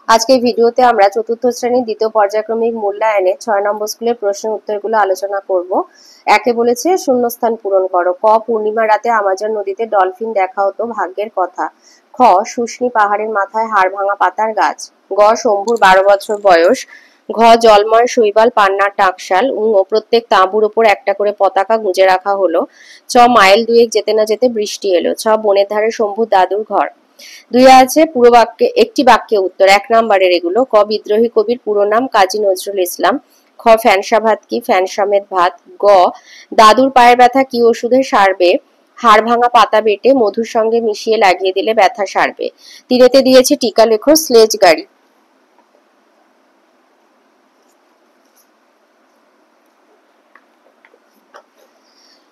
আজকে এই ভিডিওতে আমরা চতুর্থ শ্রেণীর দ্বিতীয় পর্যায়ক্রমিক মূল্যায়নের ৬ নম্বর স্কুলের প্রশ্নের উত্তরগুলো আলোচনা করব। একে বলেছে শূন্যস্থান পূরণ করো। ক, পূর্ণিমা রাতে আমাজন নদীতে ডলফিন দেখা হতো, ভাগ্যের কথা। খ, শুষ্নী পাহাড়ের মাথায় হাড় ভাঙা পাতার গাছ। গ, শম্ভুর ১২ বছর বয়স। ঘ, জলময় শৈবাল পান্নার টাকশাল। প্রত্যেক তাঁবুর ওপর একটা করে পতাকা গুঁজে রাখা হলো। চ, মাইল দুয়েক যেতে না যেতে বৃষ্টি এলো। ছ, বনের ধারে শম্ভুর দাদুর ঘর। দুই আছে পুরো বাক্যে একটি বাক্যে উত্তর, ১ নম্বরের এগুলো। ক, বিদ্রোহী কবির পুরো নাম কাজী নজরুল ইসলাম। খ, ফ্যানসা ভাত কি? ফ্যান সমেত ভাত। গ, দাদুর পায়ের ব্যথা কি ওষুধে সারবে? হাড় ভাঙা পাতা বেটে মধুর সঙ্গে মিশিয়ে লাগিয়ে দিলে ব্যথা সারবে। তিনেতে দিয়েছে টিকা লেখো স্লেজ গাড়ি।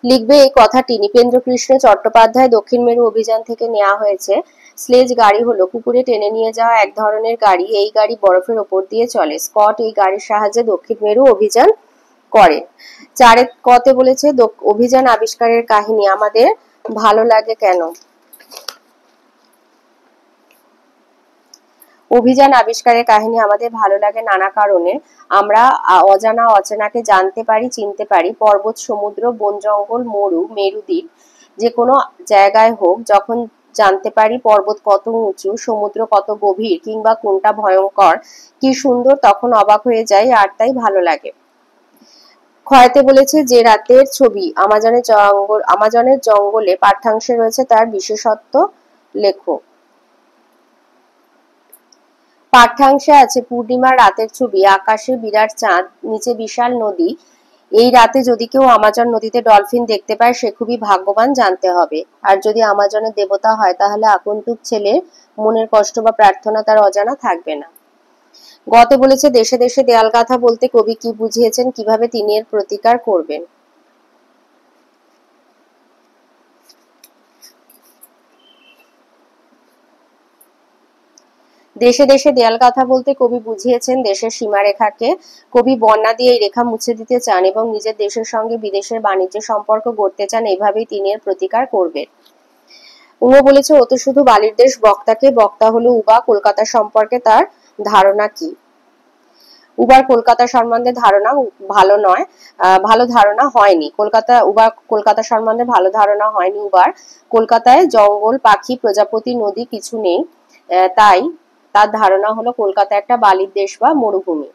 লিখবে এই কথাটি নৃপেন্দ্রকৃষ্ণ চট্টোপাধ্যায় দক্ষিণ মেরু অভিযান থেকে নেওয়া হয়েছে। স্লেজ গাড়ি হলো পুকুরে টেনে নিয়ে যাওয়া এক ধরনের গাড়ি। এই গাড়ি বরফের ওপর দিয়ে চলে। স্কট এই গাড়ির সাহায্যে দক্ষিণ মেরু অভিযান করেন। চারে কতে বলেছে অভিযান আবিষ্কারের কাহিনী আমাদের ভালো লাগে কেন? অভিযান আবিষ্কারের কাহিনী আমাদের ভালো লাগে নানা কারণে। আমরা অজানা অচেনাকে জানতে পারি, চিনতে পারি। পর্বত, সমুদ্র, বন জঙ্গল, মরু, মেরুদ্বীপ যে কোনো জায়গায় হোক, যখন জানতে পারি পর্বত কত উঁচু, সমুদ্র কত গভীর, কিংবা কোনটা ভয়ঙ্কর কি সুন্দর, তখন অবাক হয়ে যাই, আর তাই ভালো লাগে। ক্ষয়তে বলেছে যে রাতের ছবি আমাজনের জঙ্গলে পাঠ্যাংশে রয়েছে তার বিশেষত্ব লেখো। পাঠ্যাংশে আছে পূর্ণিমার রাতের ছবি, আকাশে বিরাট চাঁদ, নিচে বিশাল নদী। এই রাতে যদি কেউ আমাজন নদীতে ডলফিন দেখতে পায় সে খুবই ভাগ্যবান, জানতে হবে। আর যদি আমাজনের দেবতা হয় তাহলে আগন্তুক ছেলের মনের কষ্ট বা প্রার্থনা তার অজানা থাকবে না। গতে বলেছে দেশে দেশে দেয়াল গাথা বলতে কবি কি বুঝিয়েছেন, কিভাবে তিনি এর প্রতিকার করবেন। দেশে দেশে দেয়াল গাথা বলতে কবি বুঝিয়েছেন দেশের সীমারেখাকে। কবি বন্যা দিয়ে এই রেখা মুছে দিতে চান এবং নিজের দেশের সঙ্গে বিদেশের বাণিজ্য সম্পর্ক গড়তে চান, এইভাবেই তিনি এর প্রতিকার করবেন। বলেছে ও তো শুধু বালির দেশ বক্তাকে, বক্তা হলো উবা, কলকাতা সম্পর্কে তার ধারণা কি? উবার কলকাতা সম্বন্ধে ধারণা ভালো নয়, ভালো ধারণা হয়নি। কলকাতা সম্বন্ধে ভালো ধারণা হয়নি উবার। কলকাতায় জঙ্গল, পাখি, প্রজাপতি, নদী কিছু নেই, তাই তার ধারণা হলো কলকাতা একটা বালির দেশ বা মরুভূমি।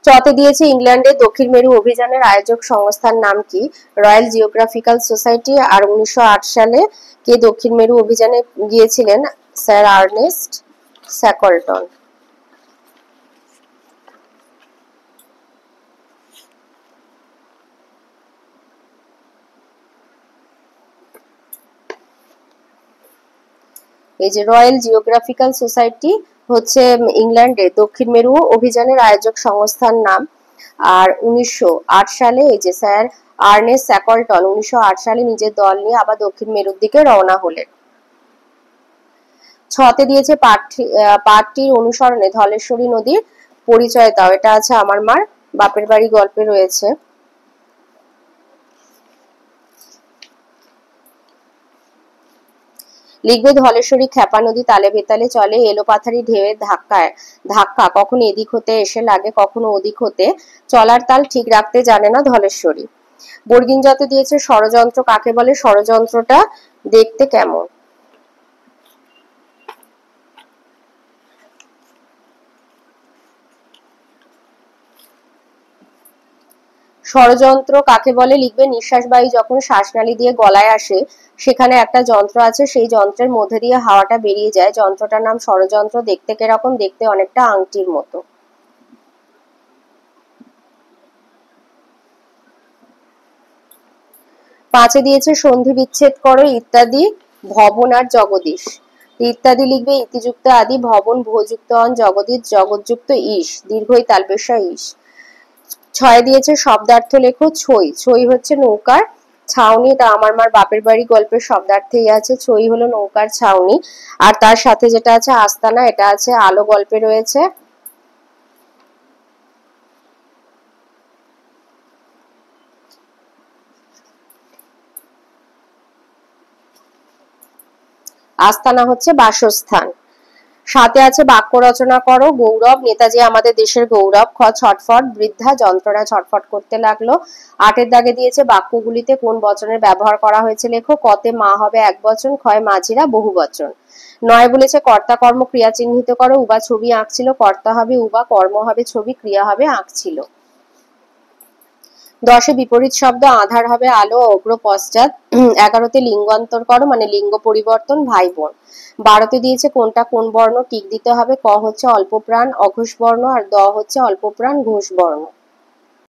চতে দিয়েছে ইংল্যান্ডের দক্ষিণ মেরু অভিযানের আয়োজক সংস্থার নাম কি? Royal Geographical Society. আর ১৯০৮ সালে কে দক্ষিণ মেরু অভিযানে গিয়েছিলেন? Sir Ernest Shackleton. এই যে রয়্যাল জিওগ্রাফিক্যাল সোসাইটি হচ্ছে ইংল্যান্ডে দক্ষিণ মেরু অভিযানের আয়োজক সংস্থার নাম। আর ১৯০৮ সালে এই যে স্যার আর্নেস্ট স্যাকলটন ১৯০৮ সালে নিজের দল নিয়ে আবার দক্ষিণ মেরুর দিকে রওনা হলেন। ছতে দিয়েছে পাঠটির অনুসরণে ধলেশ্বরী নদীর পরিচয় দাও। এটা আছে আমার মার বাপের বাড়ি গল্পে রয়েছে। লিখবে ধলেশ্বরী ক্ষেপা নদী তালে বেতালে চলে, এলোপাথারি ঢেউয়ের ধাক্কা কখনো এদিক হতে এসে লাগে, কখনো ওদিক হতে, চলার তাল ঠিক রাখতে জানে না ধলেশ্বরী। বর্গিন জাতে দিয়েছে ষড়যন্ত্র কাকে বলে? ষড়যন্ত্রটা দেখতে কেমন? ষড়যন্ত্র কাকে বলে লিখবে নিঃশ্বাস বায়ু যখন শ্বাসনালী দিয়ে গলায় আসে সেখানে একটা যন্ত্র আছে, সেই যন্ত্রের মধ্যে দিয়ে হাওয়াটা বেরিয়ে যায়, যন্ত্রটার নাম ষড়যন্ত্র। দেখতে কিরকম? দেখতে অনেকটা আংটির মতো। পাঁচে দিয়েছে সন্ধি বিচ্ছেদ করো ইত্যাদি ভবন আর জগদীশ। ইত্যাদি লিখবে ইতিযুক্ত আদি, ভবন ভযুক্ত অন, জগদীশ জগৎযুক্ত ইস, দীর্ঘই তালবেশা ইস। ছয় দিয়েছে শব্দার্থ লেখো। ছই, ছই হচ্ছে নৌকার ছাউনি। তা আমার মার বাপের বাড়ি গল্পের শব্দার্থেই আছে। ছই হলো নৌকার ছাউনি। আর তার সাথে যেটা আছে আস্তানা, এটা আছে আলো গল্পে রয়েছে। আস্তানা হচ্ছে বাসস্থান। 7 আছে বাক্য রচনা করো। গৌরব, নেতাজি আমাদের দেশের গৌরব। খ ছটফট, বৃদ্ধা যন্ত্রণা ছটফট করতে লাগলো। 8 দাগে দিয়েছে বাক্যগুলিতে কোন বচনের ব্যবহার করা হয়েছে লেখো। কতে মা হবে এক বচন, ক্ষয় মাঝিরা বহু বচন। 9 বলেছে কর্তা কর্ম ক্রিয়া চিহ্নিত করো। উবা ছবি আঁকছিল, কর্তা হবে উবা, কর্ম হবে ছবি, ক্রিয়া হবে আঁকছিল। 10 বিপরীত শব্দ, আধার হবে আলো, অগ্র পশ্চাৎ। 11 লিঙ্গান্তর করো, মানে লিঙ্গ পরিবর্তন, ভাই বোন। 12 দিয়েছে কোনটা কোন বর্ণ, টিক দিতে হবে। ক হচ্ছে অল্প প্রাণ অঘোষ বর্ণ, আর দ হচ্ছে অল্প প্রাণ ঘোষ বর্ণ।